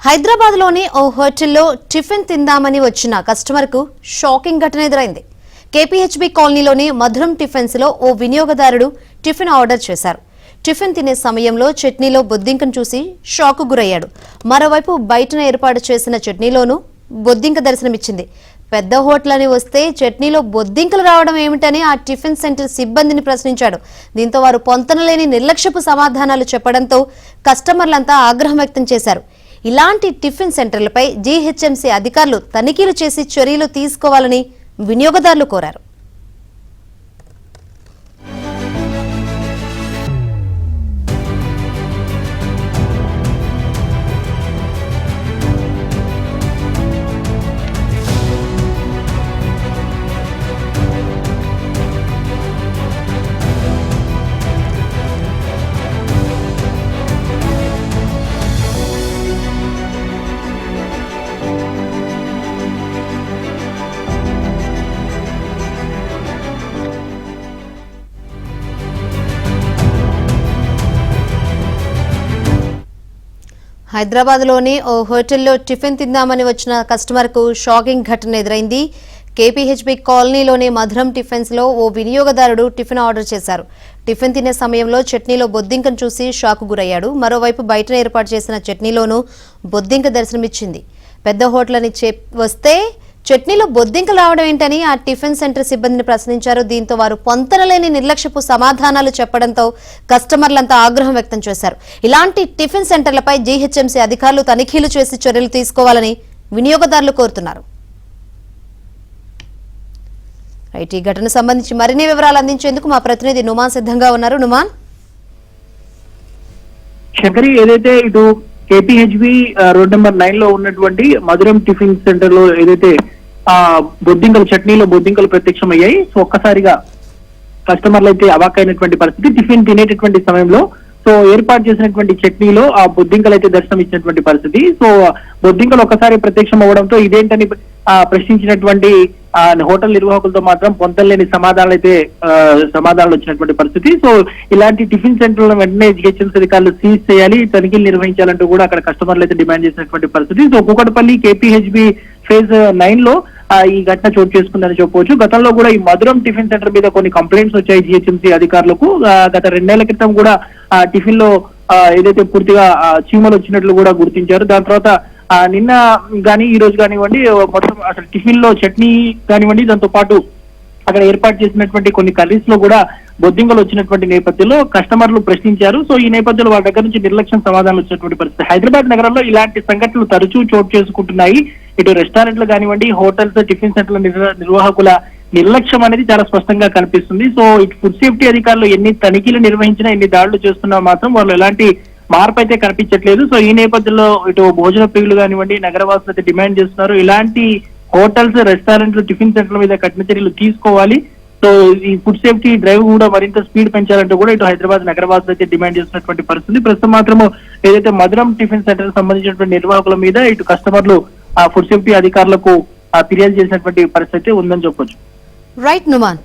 హైదరాబాద్ లోని ఓ హోటల్లో టిఫిన్ తిందామని వచ్చిన కస్టమర్ కు షాకింగ్ ఘటన ఎదురైంది. కేపీహెచ్బీ కాలనీలోని మధురం టిఫిన్స్ లో ఓ వినియోగదారుడు టిఫిన్ ఆర్డర్ చేశారు. టిఫిన్ తినే సమయంలో చట్నీలో బొద్దింకను చూసి షాక్ గురయ్యాడు. మరోవైపు బయటన ఏర్పాటు చేసిన చట్నీలోనూ బొద్దింక దర్శనమిచ్చింది. పెద్ద హోటల్ అని వస్తే చట్నీలో బొద్దింకలు రావడం ఏమిటని ఆ టిఫిన్ సెంటర్ సిబ్బందిని ప్రశ్నించాడు. దీంతో వారు పొంతనలేని నిర్లక్ష్యపు సమాధానాలు చెప్పడంతో కస్టమర్లంతా ఆగ్రహం వ్యక్తం చేశారు. ఇలాంటి టిఫిన్ సెంటర్లపై జీహెచ్ఎంసీ అధికారులు తనిఖీలు చేసి చర్యలు తీసుకోవాలని వినియోగదారులు కోరారు. హైదరాబాద్ లోని ఓ హోటల్లో టిఫిన్ తిందామని వచ్చిన కస్టమర్ కు షాకింగ్ ఘటన ఎదురైంది. కేపీహెచ్బీ కాలనీలోని మధురం టిఫిన్స్ లో ఓ వినియోగదారుడు టిఫిన్ ఆర్డర్ చేశారు. టిఫిన్ తినే సమయంలో చట్నీలో బొద్దింకను చూసి షాక్ గురయ్యాడు. మరోవైపు బయట ఏర్పాటు చేసిన చట్నీలోనూ బొద్దింక దర్శనమిచ్చింది. పెద్ద హోటల్ అని వస్తే చట్నీలో బొద్దింకలు రావడం ఏంటని ఆ టిఫిన్ సెంటర్ సిబ్బందిని ప్రశ్నించారు. దీంతో వారు పొంతనలేని నిర్లక్ష్యపు సమాధానాలు చెప్పడంతో కస్టమర్లంతా ఆగ్రహం వ్యక్తం చేశారు. ఇలాంటి టిఫిన్ సెంటర్లపై జీహెచ్ఎంసీ అధికారులు తనిఖీలు చేసి చర్యలు తీసుకోవాలని వినియోగదారులు కోరుతున్నారు. ఈ ఘటనకు సంబంధించి మరిన్ని వివరాలు అందించేందుకు మా ప్రతినిధి నుమాన్ సిద్ధంగా ఉన్నారు. నుమాన్, శంకరి, ఏదైతే ఇటు కేపీహెచ్బీ రోడ్ నెంబర్ 9 లో ఉన్నటువంటి మధురం టిఫిన్ సెంటర్ లో ఏదైతే బొద్దింకలు చట్నీలో బొద్దింకలు ప్రత్యక్షమయ్యాయి. సో ఒక్కసారిగా కస్టమర్లు అయితే అవాక్కైనటువంటి పరిస్థితి. టిఫిన్ తినేటటువంటి సమయంలో సో ఏర్పాటు చేసినటువంటి చట్నీలో ఆ బొద్దింకలు అయితే దర్శనం ఇచ్చినటువంటి పరిస్థితి. సో బొద్దింకలు ఒక్కసారి ప్రత్యక్షం అవ్వడంతో ఇదేంటని ప్రశ్నించినటువంటి హోటల్ నిర్వాహకులతో మాత్రం పొంతలేని సమాధానాలు వచ్చినటువంటి పరిస్థితి. సో ఇలాంటి టిఫిన్ సెంటర్లను వెంటనే జిహెచ్ఎంసీ అధికారులు సీజ్ చేయాలి, తనిఖీలు నిర్వహించాలంటూ కూడా అక్కడ కస్టమర్లు అయితే డిమాండ్ చేసినటువంటి పరిస్థితి. సో కూకట్పల్లి కేపీహెచ్బీ ఫేజ్ 9 లో ఈ ఘటన చోటు చేసుకుందని చెప్పవచ్చు. గతంలో కూడా ఈ మధురం టిఫిన్ సెంటర్ మీద కొన్ని కంప్లైంట్స్ వచ్చాయి జిహెచ్ఎంసీ అధికారులకు. గత 2 నెలల క్రితం కూడా ఆ టిఫిన్ లో ఏదైతే పూర్తిగా చీమలు వచ్చినట్లు కూడా గుర్తించారు. దాని తర్వాత నిన్న కానీ ఈ రోజు కానివ్వండి మొత్తం అసలు టిఫిన్ లో చట్నీ కానివ్వండి, దాంతో పాటు అక్కడ ఏర్పాటు చేసినటువంటి కొన్ని కర్రీస్ లో కూడా బొద్దింకలు వచ్చినటువంటి నేపథ్యంలో కస్టమర్లు ప్రశ్నించారు. సో ఈ నేపథ్యంలో వాళ్ళ దగ్గర నుంచి నిర్లక్ష్యం సమాధానం వచ్చినటువంటి పరిస్థితి. హైదరాబాద్ నగరంలో ఇలాంటి సంఘటనలు తరచూ చోటు చేసుకుంటున్నాయి. ఇటు రెస్టారెంట్లు కానివ్వండి, హోటల్స్, టిఫిన్ సెంటర్ల నిర్వాహకుల నిర్లక్ష్యం అనేది చాలా స్పష్టంగా కనిపిస్తుంది. సో ఇటు ఫుడ్ సేఫ్టీ అధికారులు ఎన్ని తనిఖీలు నిర్వహించినా, ఎన్ని దాడులు చేస్తున్నా మాత్రం వాళ్ళు ఎలాంటి మార్పు అయితే కనిపించట్లేదు. సో ఈ నేపథ్యంలో ఇటు భోజన ప్రియులు కానివ్వండి, నగరవాసులు అయితే డిమాండ్ చేస్తున్నారు. ఇలాంటి హోటల్స్, రెస్టారెంట్లు, టిఫిన్ సెంటర్ల మీద కఠిన చర్యలు తీసుకోవాలి. సో ఈ ఫుడ్ సేఫ్టీ డ్రైవ్ కూడా మరింత స్పీడ్ పెంచాలంటూ కూడా ఇటు హైదరాబాద్ నగరవాసులు అయితే డిమాండ్ చేస్తున్నటువంటి పరిస్థితి. ప్రస్తుతం మాత్రము ఏదైతే మధురం టిఫిన్ సెంటర్ సంబంధించినటువంటి నిర్వాహకుల మీద ఇటు కస్టమర్లు ఫుడ్ సేఫ్టీ అధికారులకు ఫిర్యాదు చేసినటువంటి పరిస్థితి ఉందని చెప్పొచ్చు. రైట్ నుమాన్.